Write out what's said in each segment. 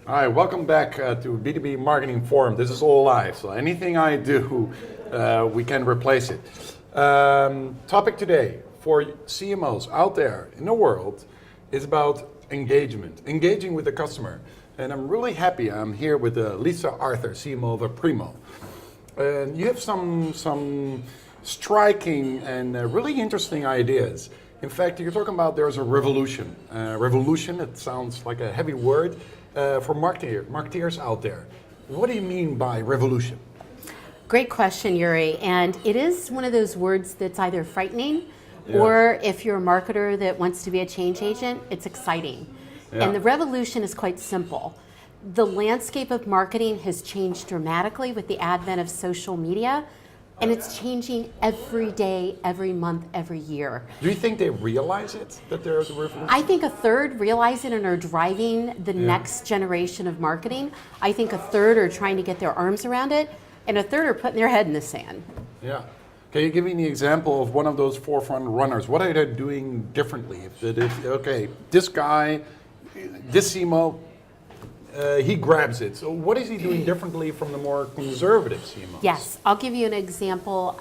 All right, welcome back to B2B Marketing Forum. This is all live, so anything I do, we can replace it. Topic today for CMOs out there in the world is about engagement, engaging with the customer. And I'm really happy I'm here with Lisa Arthur, CMO of Aprimo. And you have some striking and really interesting ideas. In fact, you're talking about there's a revolution. Revolution, it sounds like a heavy word for marketeers out there. What do you mean by revolution? Great question, Yuri. And it is one of those words that's either frightening or if you're a marketer that wants to be a change agent, it's exciting. And the revolution is quite simple. The landscape of marketing has changed dramatically with the advent of social media, and it's changing every day, every month, every year. Do you think they realize it, that there's a revolution? I think a third realize it and are driving the next generation of marketing. I think a third are trying to get their arms around it, and a third are putting their head in the sand. Yeah. Can you give me an example of one of those forefront runners? What are they doing differently? Okay, this guy, this CMO, he grabs it. So what is he doing differently from the more conservative CMOs? Yes, I'll give you an example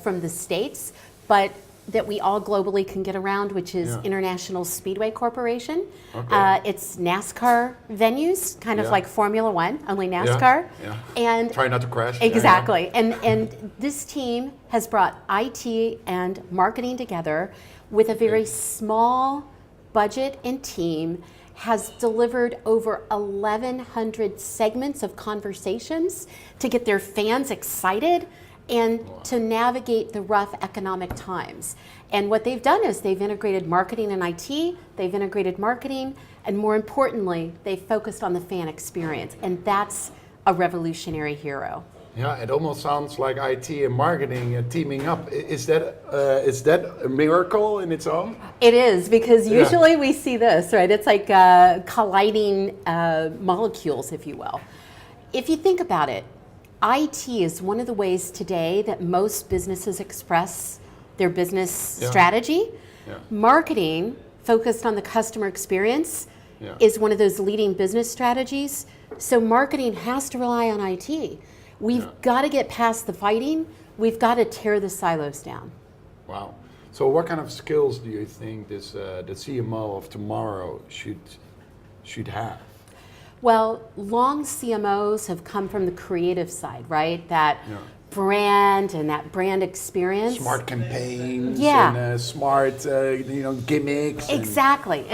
from the States, but that we all globally can get around, which is International Speedway Corporation. Okay. It's NASCAR venues, kind of like Formula One, only NASCAR. Yeah. And try not to crash. Exactly. And this team has brought IT and marketing together with a very small budget and team, has delivered over 1,100 segments of conversations to get their fans excited and to navigate the rough economic times. And what they've done is they've integrated marketing and IT, they've integrated marketing, and more importantly, they've focused on the fan experience. And that's a revolutionary hero. Yeah, it almost sounds like IT and marketing teaming up. Is that a miracle in its own? It is, because usually we see this, right? It's like colliding molecules, if you will. If you think about it, IT is one of the ways today that most businesses express their business strategy. Marketing, focused on the customer experience, is one of those leading business strategies. So marketing has to rely on IT. We've got to get past the fighting. We've got to tear the silos down. Wow. So what kind of skills do you think the CMO of tomorrow should have? Well, long CMOs have come from the creative side, right? That brand and that brand experience. Smart campaigns and smart gimmicks. Exactly.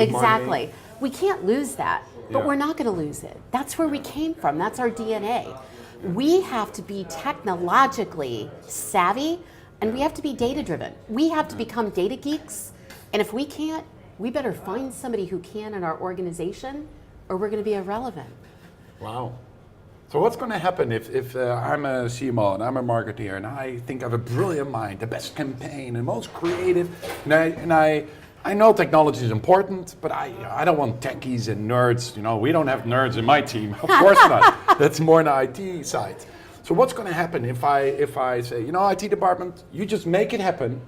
We can't lose that, but we're not going to lose it. That's where we came from. That's our DNA. We have to be technologically savvy, and we have to be data-driven. We have to become data geeks, and if we can't, we better find somebody who can in our organization, or we're going to be irrelevant. Wow. So what's going to happen if I'm a CMO and I'm a marketeer and I think I have a brilliant mind, the best campaign, the most creative, and I know technology is important, but I don't want techies and nerds. You know, we don't have nerds in my team. Of course not. That's more on the IT side. So what's going to happen if I say, IT department, you just make it happen.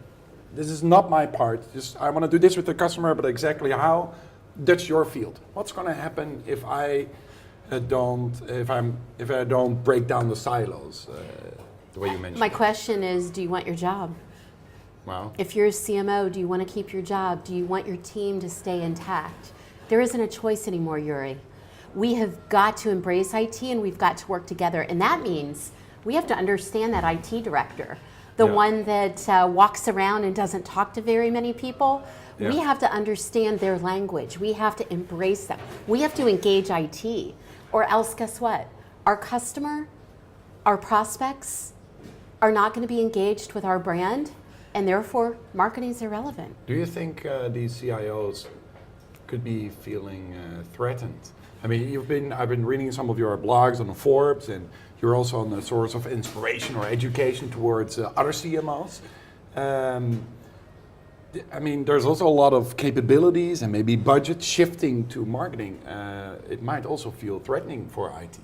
This is not my part. I want to do this with the customer, but exactly how? That's your field. What's going to happen if I don't break down the silos the way you mentioned? My question is, do you want your job? Wow. If you're a CMO, do you want to keep your job? Do you want your team to stay intact? There isn't a choice anymore, Yuri. We have got to embrace IT and we've got to work together. And that means we have to understand that IT director, the one that walks around and doesn't talk to very many people. We have to understand their language. We have to embrace them. We have to engage IT, or else guess what? Our customer, our prospects are not going to be engaged with our brand, and therefore marketing is irrelevant. Do you think these CIOs could be feeling threatened? I mean, I've been reading some of your blogs on Forbes, and you're also on the source of inspiration or education towards other CMOs. There's also a lot of capabilities and maybe budget shifting to marketing. It might also feel threatening for IT.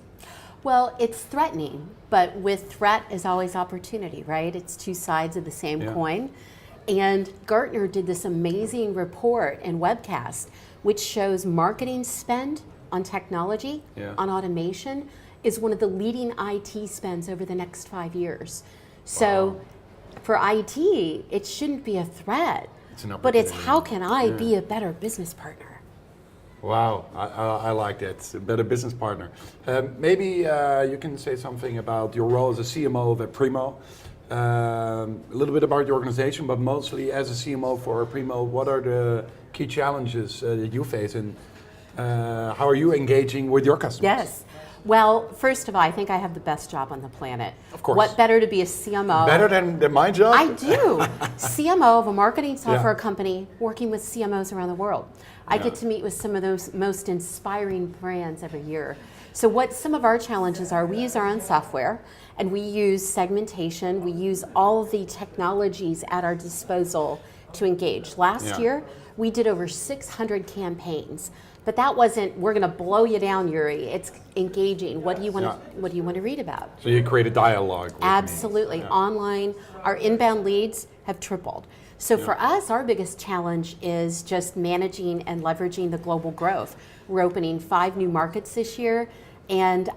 Well, it's threatening, but with threat is always opportunity, right? It's two sides of the same coin. And Gartner did this amazing report and webcast, which shows marketing spend on technology, Yeah. on automation, is one of the leading IT spends over the next 5 years. So for IT, it shouldn't be a threat, It's an but it's opportunity. how can I Yeah. be a better business partner? Wow, I like that. A better business partner. Maybe you can say something about your role as a CMO of Aprimo. A little bit about your organization, but mostly as a CMO for Aprimo, what are the key challenges that you face, and how are you engaging with your customers? Yes. Well, first of all, I think I have the best job on the planet. Of course. What better to be a CMO? Better than my job? I do. CMO of a marketing software Yeah. company working with CMOs around the world. I Yeah. get to meet with some of those most inspiring brands every year. So what some of our challenges are, we use our own software and we use segmentation, we use all of the technologies at our disposal to engage. Last Yeah. year, we did over 600 campaigns. But that wasn't, we're going to blow you down, Yuri. It's engaging. What do you want to What do you want to read about? So you create a dialogue with me. Absolutely. Yeah. Online, our inbound leads have tripled. So for us, our biggest challenge is just managing and leveraging the global growth. We're opening 5 new markets this year, and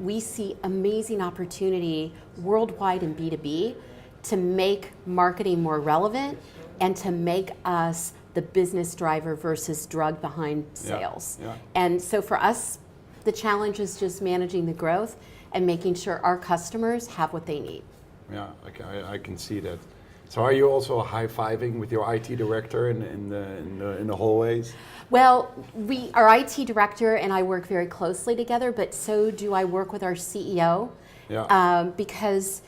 we see amazing opportunity worldwide in B2B to make marketing more relevant and to make us the business driver versus drug behind sales. Yeah. And so for us, the challenge is just managing the growth and making sure our customers have what they need. Yeah, I can see that. So are you also high-fiving with your IT director in the hallways? Well, our IT director and I work very closely together, but so do I work with our CEO, because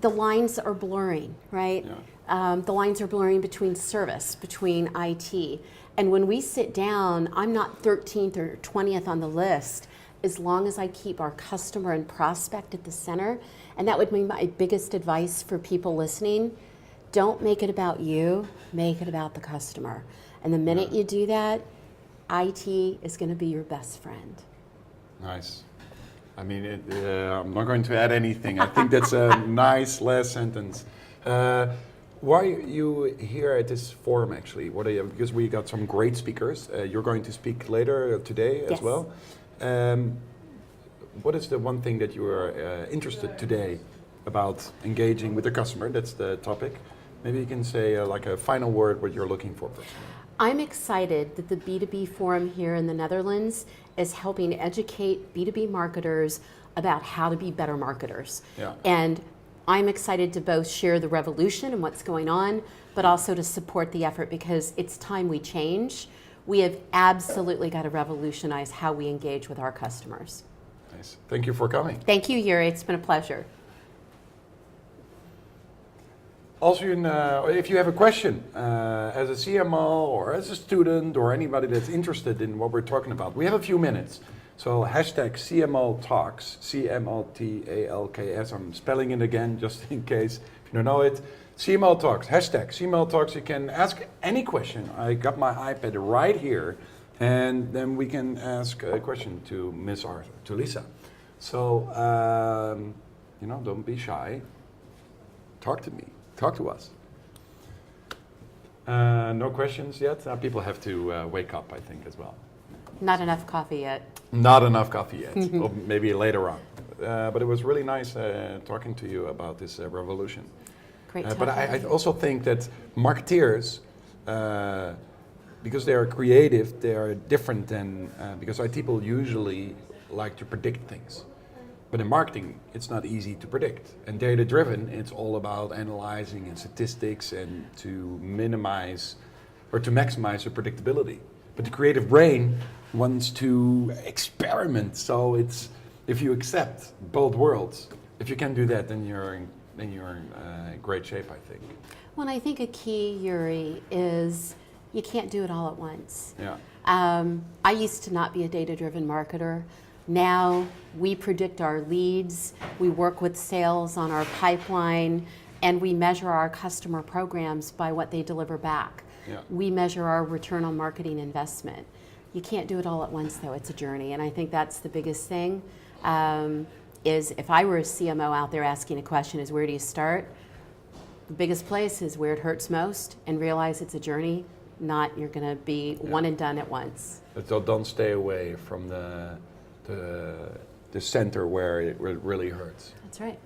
the lines are blurring, right? Yeah. The lines are blurring between service, between IT. And when we sit down, I'm not 13th or 20th on the list as long as I keep our customer and prospect at the center. And that would be my biggest advice for people listening. Don't make it about you, make it about the customer. And the minute you do that, IT is going to be your best friend. Nice. I mean, I'm not going to add anything. I think that's a nice last sentence. Why are you here at this forum, actually? What are you, because we got some great speakers. You're going to speak later today as well. What is the one thing that you are interested today about engaging with the customer? That's the topic. Maybe you can say like a final word what you're looking for personally. I'm excited that the B2B Forum here in the Netherlands is helping educate B2B marketers about how to be better marketers. Yeah. And I'm excited to both share the revolution and what's going on, but also to support the effort because it's time we change. We have absolutely got to revolutionize how we engage with our customers. Nice. Thank you for coming. Thank you, Yuri. It's been a pleasure. Also, if you have a question as a CMO or as a student or anybody that's interested in what we're talking about, we have a few minutes. So hashtag CMO Talks, CMOTALKS. I'm spelling it again just in case if you don't know it. CMO Talks, hashtag CMO Talks. You can ask any question. I got my iPad right here, and then we can ask a question to Miss Arthur, to Lisa. So, don't be shy. Talk to me. Talk to us. No questions yet? People have to wake up, I think, as well. Not enough coffee yet. Not enough coffee yet, or maybe later on. But it was really nice talking to you about this revolution. Great But I also think that marketeers, because they are creative, they are different than, because IT people usually like to predict things. But in marketing, it's not easy to predict. And data-driven, it's all about analyzing and statistics and to minimize or to maximize the predictability. But the creative brain wants to experiment. So it's, if you accept both worlds, if you can do that, then you're in great shape, I think. Well, and I think a key, Yuri, is you can't do it all at once. Yeah. I used to not be a data-driven marketer. Now we predict our leads, we work with sales on our pipeline, and we measure our customer programs by what they deliver back. Yeah. We measure our return on marketing investment. You can't do it all at once, though. It's a journey, and I think that's the biggest thing. Is if I were a CMO out there asking a question is where do you start? The biggest place is where it hurts most, and realize it's a journey, not you're going to be one and done at once. So don't stay away from the center where it really hurts. That's right.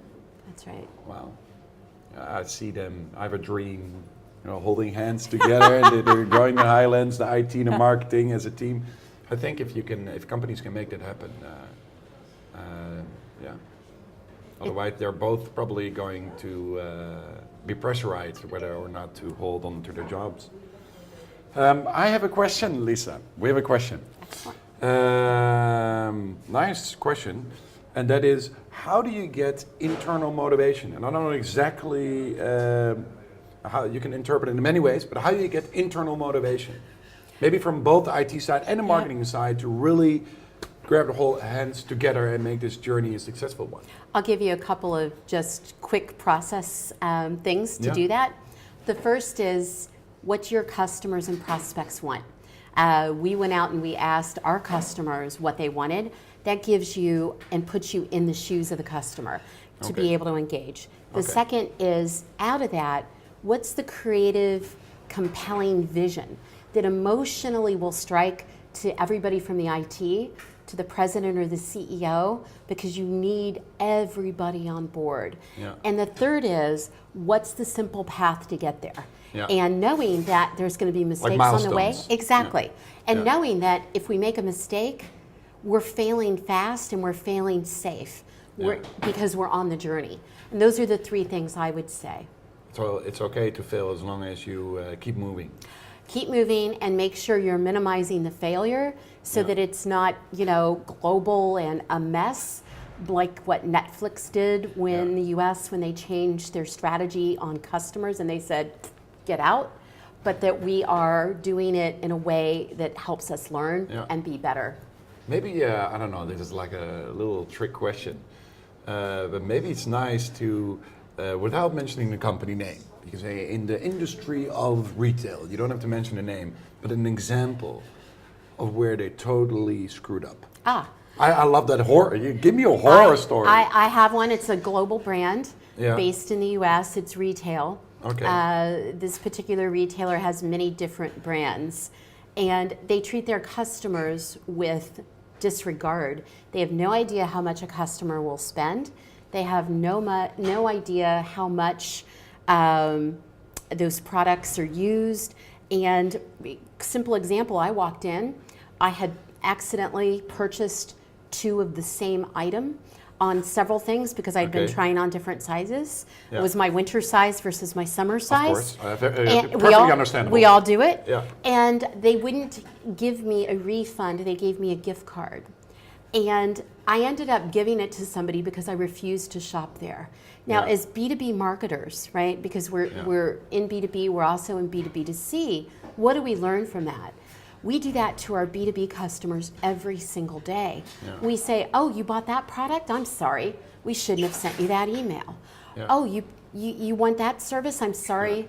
That's right. Wow. I see them. I have a dream, holding hands together and they're growing the Highlands, the IT and the marketing as a team. I think if companies can make that happen, yeah. Otherwise, they're both probably going to be pressurized whether or not to hold on to their jobs. I have a question, Lisa. We have a question. Excellent. Nice question. And that is, how do you get internal motivation? And I don't know exactly how you can interpret it in many ways, but how do you get internal motivation? Maybe from both the IT side and the marketing side to really grab the whole hands together and make this journey a successful one. I'll give you a couple of just quick process things to do that. The first is what your customers and prospects want. We went out and we asked our customers what they wanted. That gives you and puts you in the shoes of the customer to be able to engage. The second is, out of that, what's the creative, compelling vision that emotionally will strike to everybody from the IT to the president or the CEO, because you need everybody on board. And the third is, what's the simple path to get there? And knowing that there's going to be mistakes on the way. Exactly. And knowing that if we make a mistake, we're failing fast and we're failing safe because we're on the journey. And those are the three things I would say. So it's okay to fail as long as you keep moving. Keep moving and make sure you're minimizing the failure so that it's not, global and a mess like what Netflix did when the US, when they changed their strategy on customers and they said, get out, but that we are doing it in a way that helps us learn and be better. Maybe, I don't know, this is like a little trick question, but maybe it's nice to, without mentioning the company name, you can say in the industry of retail, you don't have to mention the name, but an example of where they totally screwed up. I love that horror. You give me a horror story. I have one. It's a global brand based in the US. It's retail. This particular retailer has many different brands, and they treat their customers with disregard. They have no idea how much a customer will spend. They have no idea how much those products are used. And simple example, I walked in, I had accidentally purchased 2 of the same item on several things because I'd been trying on different sizes. It was my winter size versus my summer size. Of course, perfectly understandable. We all do it. And they wouldn't give me a refund, they gave me a gift card. And I ended up giving it to somebody because I refused to shop there. Now, as B2B marketers, right, because we're in B2B, we're also in B2B2C, what do we learn from that? We do that to our B2B customers every single day. We say, oh, you bought that product? I'm sorry. We shouldn't have sent you that email. Oh, you want that service? I'm sorry.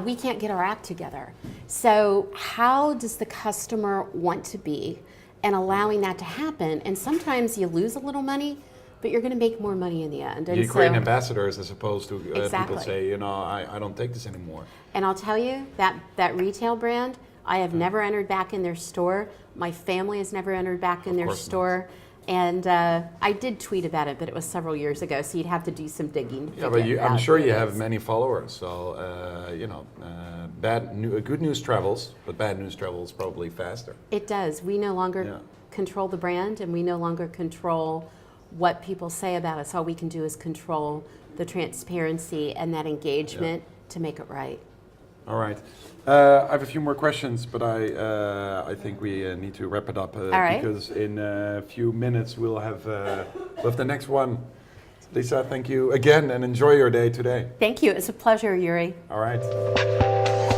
We can't get our act together. So how does the customer want to be, and allowing that to happen? And sometimes you lose a little money, but you're going to make more money in the end. And you create ambassadors as opposed to people say, I don't take this anymore. And I'll tell you, that retail brand, I have never entered back in their store. My family has never entered back in their store. And I did tweet about it, but it was several years ago, so you'd have to do some digging. Yeah, but I'm sure you have many followers, so good news travels, but bad news travels probably faster. It does. We no longer control the brand, and we no longer control what people say about us. All we can do is control the transparency and that engagement to make it right. All right. I have a few more questions, but I think we need to wrap it up because in a few minutes we'll have the next one. Lisa, thank you again and enjoy your day today. Thank you. It's a pleasure, Yuri. All right.